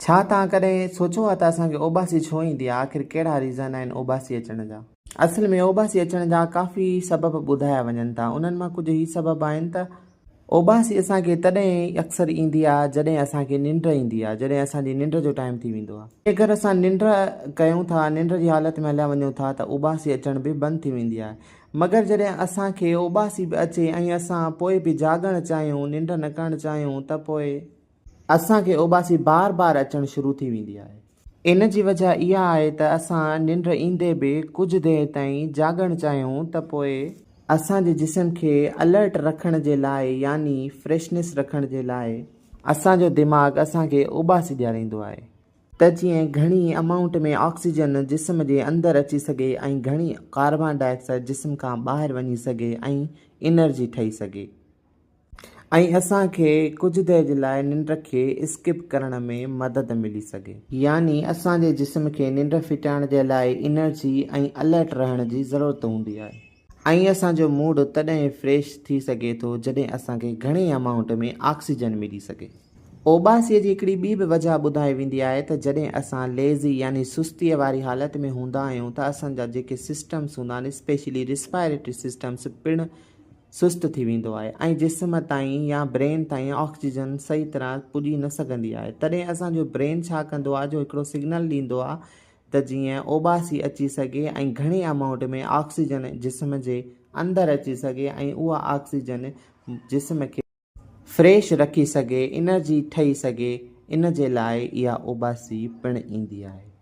छा तव्हां कॾहिं सोचियो आहे त असांखे उबासी छो ईंदी आहे? आख़िर कहिड़ा रीज़न आहिनि उबासी अचण जा? असल में उबासी अचण जा काफ़ी सबब ॿुधाया वञनि था। उन्हनि मां कुझु ई सबब आहिनि त उबासी असांखे तॾहिं अक्सर ईंदी आहे जॾहिं असांखे निंड ईंदी आहे, जॾहिं असांजी निंड जो टाइम थी वेंदो आहे। अगरि असां निंड कयूं था, निंड जी हालत में हलिया वञूं था त उबासी अचण बि बंदि थी वेंदी आहे। मगर जॾहिं असांखे उबासी बि अचे ऐं असां पोइ बि जाॻणु चाहियूं, निंड न करणु चाहियूं त पोइ असांखे उबासी बार बार अचणु शुरू थी वेंदी आहे। इन जी वजह इहा आहे त असां निंड ईंदे बि कुझु देरि ताईं जाॻणु चाहियूं त पोइ असांजे जिस्म खे अलर्ट रखण जे लाइ, यानी फ्रेशनेस रखण जे लाइ असांजो दिमाग़ु असांखे उबासी ॾियारींदो आहे त जीअं घणी अमाउंट में ऑक्सीजन जिस्म जे अंदरि अची सघे ऐं घणी कार्बन डाइऑक्साइड जिस्म खां ॿाहिरि वञी सघे ऐं एनर्जी ठही सघे, ऐं असांखे कुझु देरि जे लाइ निंड खे स्किप करण में मदद मिली सघे। यानी असांजे जिस्म खे निंड फिटाइण जे लाइ एनर्जी ऐं अलर्ट रहण जी ज़रूरत हूंदी आहे, ऐं असांजो मूड तॾहिं फ्रेश थी सघे थो जॾहिं असांखे घणे अमाउंट में ऑक्सीजन मिली सघे। उबासीअ जी हिकिड़ी ॿी बि वजह ॿुधाई वेंदी आहे त जॾहिं असां लेज़ी यानी सुस्तीअ वारी हालत में हूंदा आहियूं त असांजा जेके सिस्टम्स हूंदा आहिनि, स्पेशली रिस्पायरेटरी सिस्टम्स पिणु सुस्त थी वेंदो आहे ऐं जिस्म ताईं या ब्रेन ताईं ऑक्सीजन सही तरह पुॼी न सघंदी आहे। तॾहिं असांजो ब्रेन छा कंदो आहे, जो हिकिड़ो सिग्नल ॾींदो आहे त जीअं उबासी अची सघे ऐं घणे अमाउंट में ऑक्सीजन जिस्म जे अंदरि अची सघे ऐं उहा ऑक्सीजन जिस्म खे फ्रेश रखी सघे, एनर्जी ठही सघे। इन जे लाइ इहा उबासी पिणु ईंदी आहे।